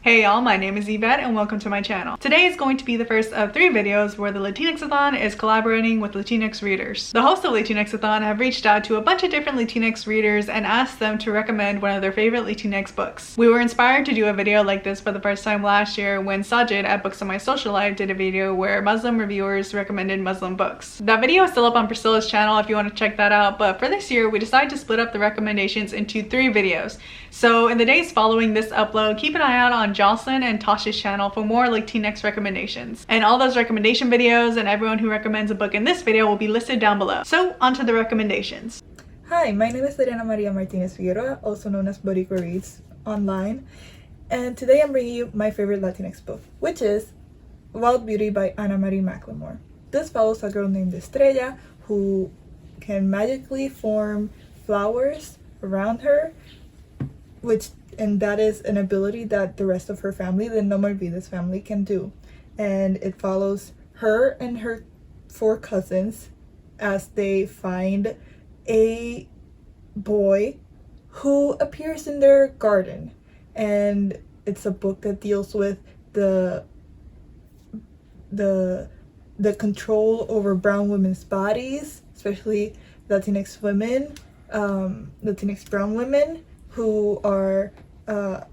Hey y'all, my name is Yvette and welcome to my channel. Today is going to be the first of 3 videos where the LATINX-A-THON is collaborating with Latinx readers. The hosts of LATINX-A-THON have reached out to a bunch of different Latinx readers and asked them to recommend one of their favorite Latinx books. We were inspired to do a video like this for the first time last year when SAAJID at Books on My Social Life did a video where Muslim reviewers recommended Muslim books. That video is still up on Priscilla's channel if you want to check that out, but for this year we decided to split up the recommendations into 3 videos. So in the days following this upload, keep an eye out on Jocelyn and Tasha's channel for more Latinx recommendations. And all those recommendation videos and everyone who recommends a book in this video will be listed down below. So onto the recommendations. Hi, my name is Lorena Maria Martinez Figueroa, also known as Boricua Reads online. And today I'm bringing you my favorite Latinx book, which is Wild Beauty by Anna Marie McLemore. This follows a girl named Estrella who can magically form flowers around her, and that is an ability that the rest of her family, the No Malvides family, can do. And it follows her and her 4 cousins as they find a boy who appears in their garden. And it's a book that deals with the control over brown women's bodies, especially Latinx women, Latinx brown women, who are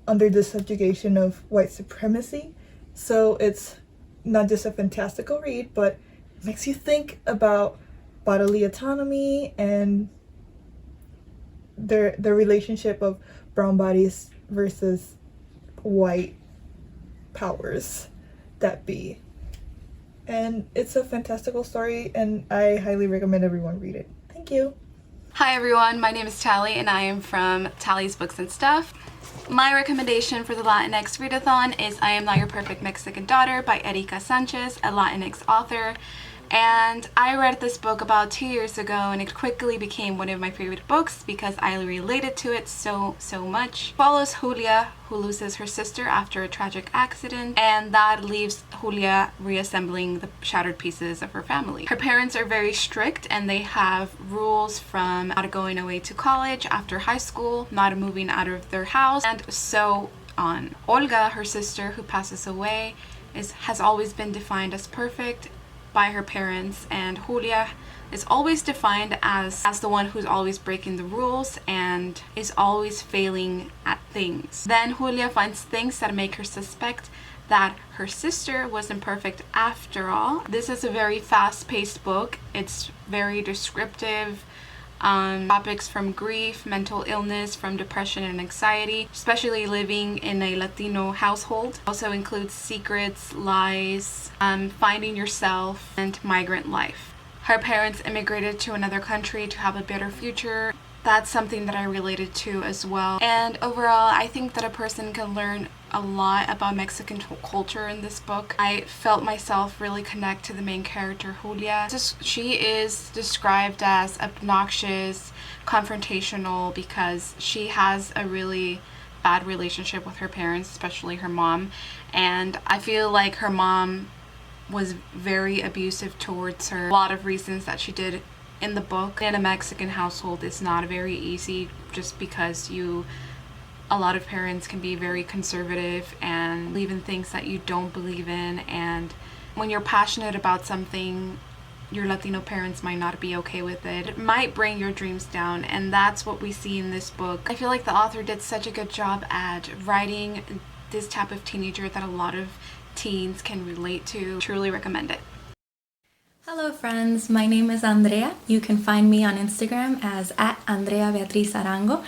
under the subjugation of white supremacy. So it's not just a fantastical read, but it makes you think about bodily autonomy and the relationship of brown bodies versus white powers that be. And it's a fantastical story, and I highly recommend everyone read it. Thank you. Hi everyone, my name is Tally and I am from Tally's Books and Stuff. My recommendation for the Latinx Readathon is I Am Not Your Perfect Mexican Daughter by Erika Sanchez, a Latinx author. And I read this book about 2 years ago and it quickly became one of my favorite books because I related to it so much. It follows Julia, who loses her sister after a tragic accident, and that leaves Julia reassembling the shattered pieces of her family. Her parents are very strict and they have rules from not going away to college after high school, not moving out of their house, and so on. Olga, her sister who passes away, has always been defined as perfect by her parents, and Julia is always defined as the one who's always breaking the rules and is always failing at things. Then Julia finds things that make her suspect that her sister wasn't perfect after all. This is a very fast-paced book. It's very descriptive. Topics from grief, mental illness, from depression and anxiety, especially living in a Latino household. Also includes secrets, lies, finding yourself, and migrant life. Her parents immigrated to another country to have a better future. That's something that I related to as well. And overall, I think that a person can learn a lot about Mexican culture in this book. I felt myself really connect to the main character, Julia. She is described as obnoxious, confrontational, because she has a really bad relationship with her parents, especially her mom. And I feel like her mom was very abusive towards her. A lot of reasons that she did in the book. In a Mexican household, it's not very easy just because a lot of parents can be very conservative and believe in things that you don't believe in, and when you're passionate about something, your Latino parents might not be okay with it. It might bring your dreams down, and that's what we see in this book. I feel like the author did such a good job at writing this type of teenager that a lot of teens can relate to. Truly recommend it. Hello friends, my name is Andrea. You can find me on Instagram as @AndreaBeatriz Arango,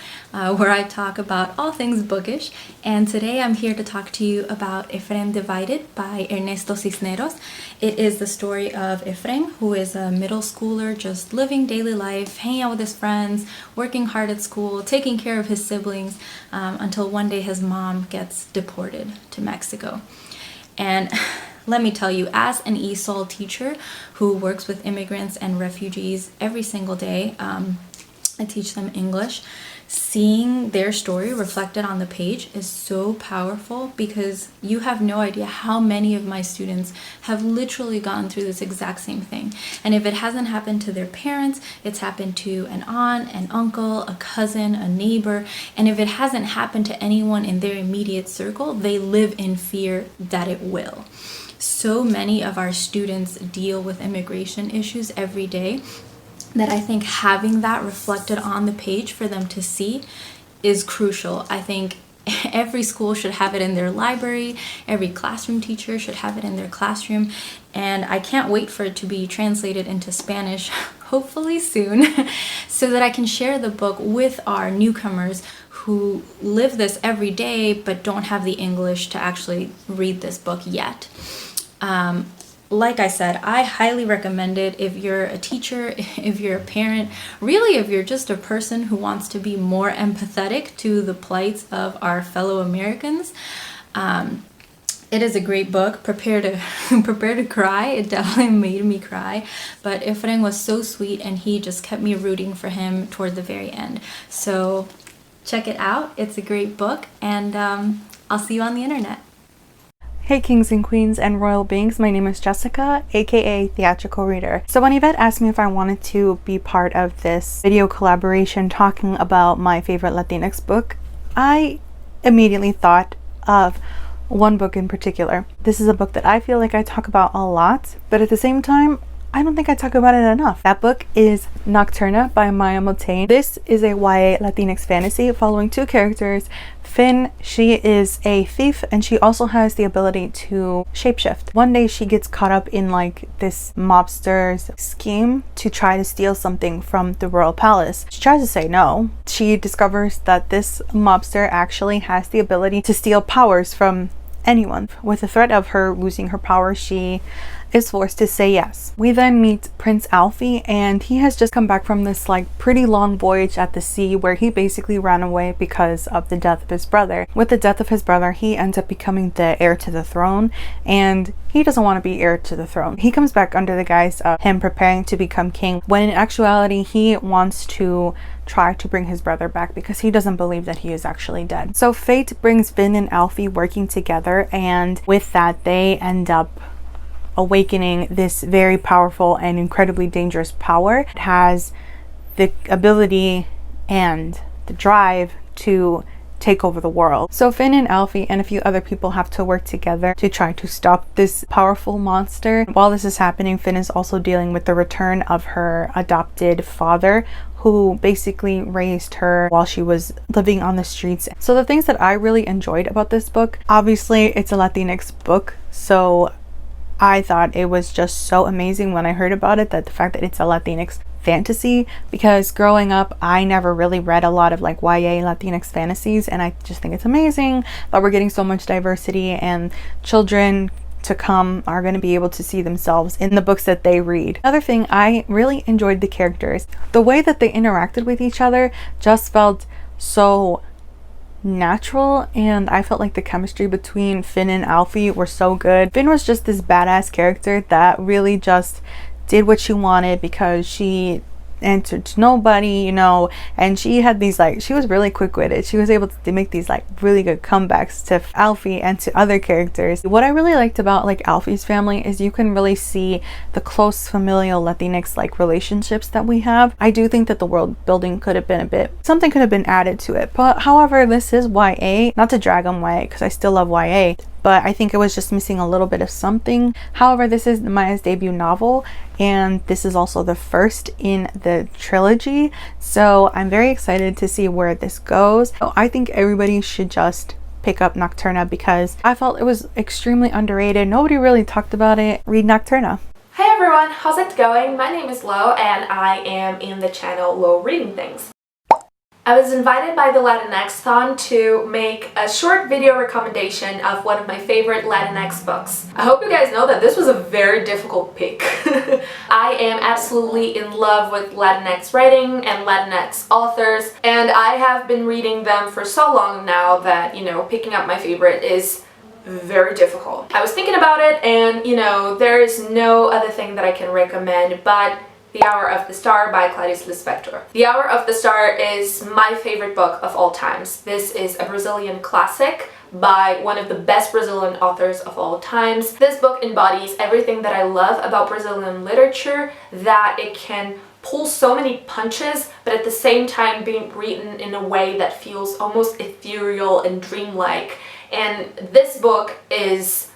where I talk about all things bookish. And today I'm here to talk to you about Ephraim Divided by Ernesto Cisneros. It is the story of Ephraim, who is a middle schooler just living daily life, hanging out with his friends, working hard at school, taking care of his siblings, until one day his mom gets deported to Mexico. And let me tell you, as an ESOL teacher who works with immigrants and refugees every single day, I teach them English, seeing their story reflected on the page is so powerful, because you have no idea how many of my students have literally gone through this exact same thing. And if it hasn't happened to their parents, it's happened to an aunt, an uncle, a cousin, a neighbor. And if it hasn't happened to anyone in their immediate circle, they live in fear that it will. So many of our students deal with immigration issues every day that I think having that reflected on the page for them to see is crucial. I think every school should have it in their library, every classroom teacher should have it in their classroom, and I can't wait for it to be translated into Spanish, hopefully soon, so that I can share the book with our newcomers who live this every day but don't have the English to actually read this book yet. Like I said, I highly recommend it if you're a teacher, if you're a parent, really if you're just a person who wants to be more empathetic to the plights of our fellow Americans. It is a great book. Prepare to cry. It definitely made me cry. But Ephraim was so sweet, and he just kept me rooting for him toward the very end. So check it out. It's a great book, and I'll see you on the internet. Hey kings and queens and royal beings, my name is Jessica, aka Theatrical Reader. So when Yvette asked me if I wanted to be part of this video collaboration talking about my favorite Latinx book, I immediately thought of one book in particular. This is a book that I feel like I talk about a lot, but at the same time, I don't think I talk about it enough. That book is Nocturna by Maya Montaigne. This is a YA Latinx fantasy following two characters. Finn, she is a thief, and she also has the ability to shapeshift. One day she gets caught up in like this mobster's scheme to try to steal something from the royal palace. She tries to say no. She discovers that this mobster actually has the ability to steal powers from anyone. With the threat of her losing her power, she is forced to say yes. We then meet Prince Alfie, and he has just come back from this like pretty long voyage at the sea where he basically ran away because of the death of his brother. With the death of his brother, he ends up becoming the heir to the throne, and he doesn't want to be heir to the throne. He comes back under the guise of him preparing to become king, when in actuality he wants to try to bring his brother back because he doesn't believe that he is actually dead. So fate brings Finn and Alfie working together, and with that they end up awakening this very powerful and incredibly dangerous power. It has the ability and the drive to take over the world. So Finn and Alfie and a few other people have to work together to try to stop this powerful monster. While this is happening, Finn is also dealing with the return of her adopted father, who basically raised her while she was living on the streets. So the things that I really enjoyed about this book, obviously it's a Latinx book, so I thought it was just so amazing when I heard about it, that the fact that it's a Latinx fantasy, because growing up I never really read a lot of like YA Latinx fantasies, and I just think it's amazing that we're getting so much diversity, and children to come are going to be able to see themselves in the books that they read. Another thing, I really enjoyed the characters. The way that they interacted with each other just felt so natural, and I felt like the chemistry between Finn and Alfie were so good. Finn was just this badass character that really just did what she wanted because she answered to nobody, you know, and she had these like, she was really quick-witted. She was able to make these like really good comebacks to Alfie and to other characters. What I really liked about like Alfie's family is you can really see the close familial Latinx like relationships that we have. I do think that the world building could have been a bit, something could have been added to it, but however, this is YA, not to drag on YA because I still love YA, but I think it was just missing a little bit of something. However, this is Maya's debut novel, and this is also the first in the trilogy, so I'm very excited to see where this goes. So I think everybody should just pick up Nocturna because I felt it was extremely underrated. Nobody really talked about it. Read Nocturna. Hey everyone, how's it going? My name is Lo, and I am in the channel Lo Reading Things. I was invited by the LATINX-A-THON to make a short video recommendation of one of my favorite Latinx books. I hope you guys know that this was a very difficult pick. I am absolutely in love with Latinx writing and Latinx authors, and I have been reading them for so long now that, you know, picking up my favorite is very difficult. I was thinking about it, and, you know, there is no other thing that I can recommend, but The Hour of the Star by Clarice Lispector. The Hour of the Star is my favorite book of all times. This is a Brazilian classic by one of the best Brazilian authors of all times. This book embodies everything that I love about Brazilian literature, that it can pull so many punches, but at the same time being written in a way that feels almost ethereal and dreamlike. And this book is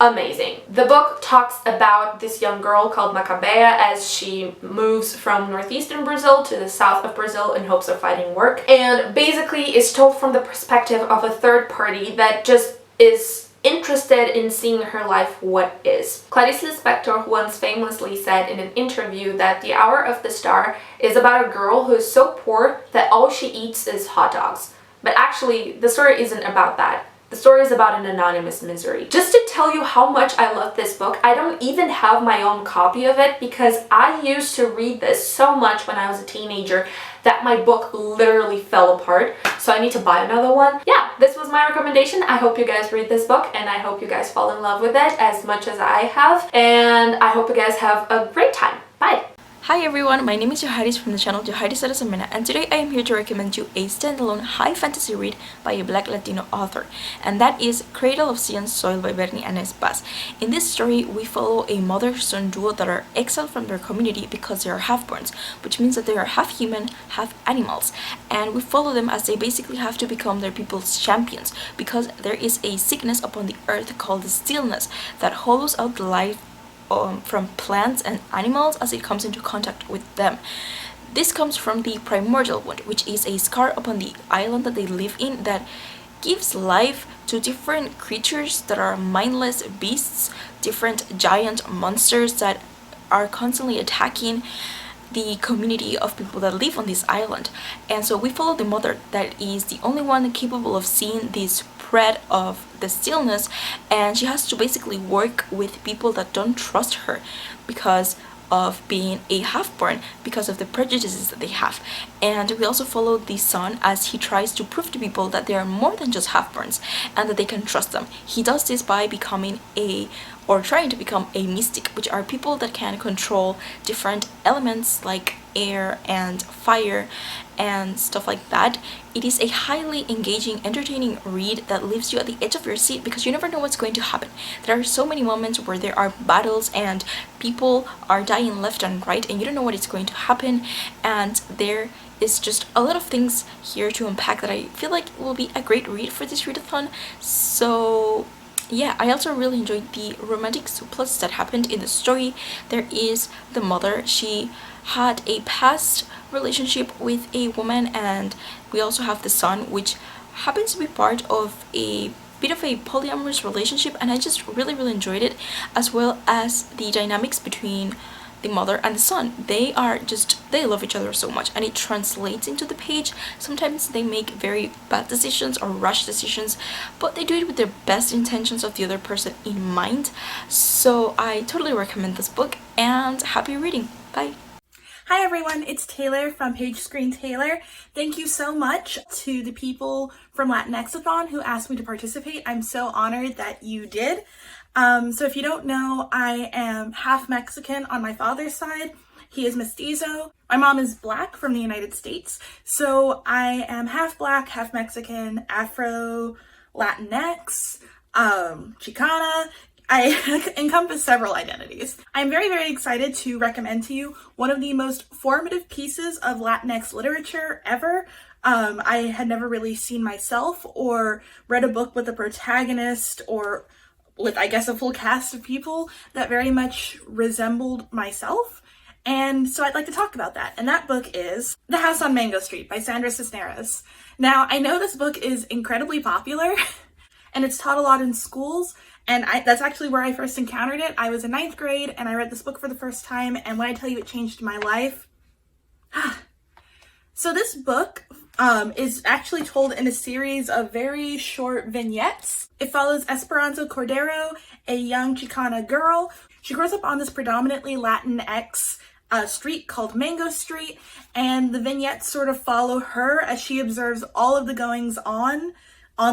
amazing. The book talks about this young girl called Macabea as she moves from northeastern Brazil to the south of Brazil in hopes of finding work, and basically is told from the perspective of a third party that just is interested in seeing her life what is. Clarice Lispector once famously said in an interview that The Hour of the Star is about a girl who is so poor that all she eats is hot dogs. But actually, the story isn't about that. The story is about an anonymous misery. Just to tell you how much I love this book, I don't even have my own copy of it because I used to read this so much when I was a teenager that my book literally fell apart. So I need to buy another one. Yeah, this was my recommendation. I hope you guys read this book and I hope you guys fall in love with it as much as I have. And I hope you guys have a great time. Bye! Hi everyone, my name is Joharis from the channel Joharis Sarasamena, and today I am here to recommend you a standalone high fantasy read by a black Latino author, and that is Cradle of Sion's Soil by Bernie Anez Paz. In this story, we follow a mother-son duo that are exiled from their community because they are half-borns, which means that they are half human, half animals, and we follow them as they basically have to become their people's champions because there is a sickness upon the earth called the stillness that hollows out the life from plants and animals as it comes into contact with them. This comes from the primordial wound, which is a scar upon the island that they live in that gives life to different creatures that are mindless beasts, different giant monsters that are constantly attacking the community of people that live on this island. And so we follow the mother that is the only one capable of seeing this spread of the stillness, and she has to basically work with people that don't trust her because of being a half-born, because of the prejudices that they have. And we also follow the son as he tries to prove to people that they are more than just half-borns and that they can trust them. He does this by becoming trying to become a mystic, which are people that can control different elements like air and fire and stuff like that. It is a highly engaging, entertaining read that leaves you at the edge of your seat because you never know what's going to happen. There are so many moments where there are battles and people are dying left and right and you don't know what is going to happen, and there is just a lot of things here to unpack that I feel like will be a great read for this readathon. So yeah, I also really enjoyed the romantic subplots that happened in the story. There is the mother. She had a past relationship with a woman, and we also have the son, which happens to be part of a bit of a polyamorous relationship, and I just really enjoyed it, as well as the dynamics between the mother and the son. They love each other so much, and it translates into the page. Sometimes they make very bad decisions or rash decisions, but they do it with their best intentions of the other person in mind. So I totally recommend this book, and happy reading. Bye. Hi everyone, it's Taylor from Page Screen Taylor. Thank you so much to the people from LATINX-A-THON who asked me to participate. I'm so honored that you did. So if you don't know, I am half Mexican on my father's side. He is mestizo. My mom is black from the United States. So I am half black, half Mexican, Afro, Latinx, Chicana. I encompass several identities. I'm very excited to recommend to you one of the most formative pieces of Latinx literature ever. I had never really seen myself or read a book with a protagonist or with, I guess, a full cast of people that very much resembled myself. And so I'd like to talk about that. And that book is The House on Mango Street by Sandra Cisneros. Now, I know this book is incredibly popular and it's taught a lot in schools. And that's actually where I first encountered it. I was in 9th grade and I read this book for the first time, and when I tell you it changed my life. So this book is actually told in a series of very short vignettes. It follows Esperanza Cordero, a young Chicana girl. She grows up on this predominantly Latinx street called Mango Street, and the vignettes sort of follow her as she observes all of the goings on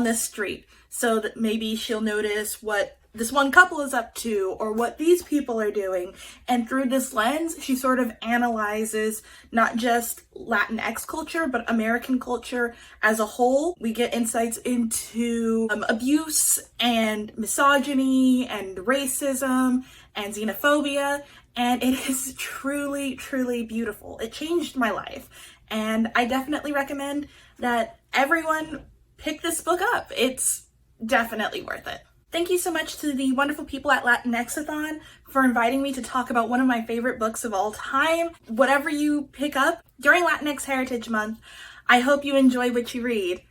this street. so that maybe she'll notice what this one couple is up to or what these people are doing. And through this lens, she sort of analyzes not just Latinx culture, but American culture as a whole. We get insights into abuse and misogyny and racism and xenophobia. And it is truly, truly beautiful. It changed my life. And I definitely recommend that everyone pick this book up. It's definitely worth it. Thank you so much to the wonderful people at LATINX-A-THON for inviting me to talk about one of my favorite books of all time. Whatever you pick up during Latinx Heritage Month, I hope you enjoy what you read.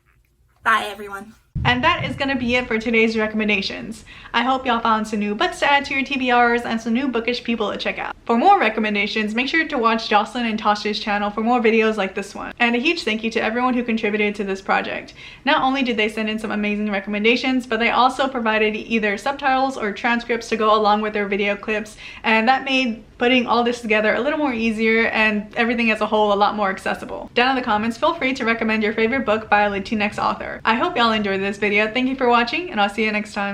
Bye, everyone. And that is going to be it for today's recommendations. I hope y'all found some new books to add to your TBRs and some new bookish people to check out. For more recommendations, make sure to watch Jocelyn and Tasha's channel for more videos like this one. And a huge thank you to everyone who contributed to this project. Not only did they send in some amazing recommendations, but they also provided either subtitles or transcripts to go along with their video clips, and that made putting all this together a little more easier and everything as a whole a lot more accessible. Down in the comments, feel free to recommend your favorite book by a Latinx author. I hope y'all enjoyed this video. Thank you for watching, and I'll see you next time.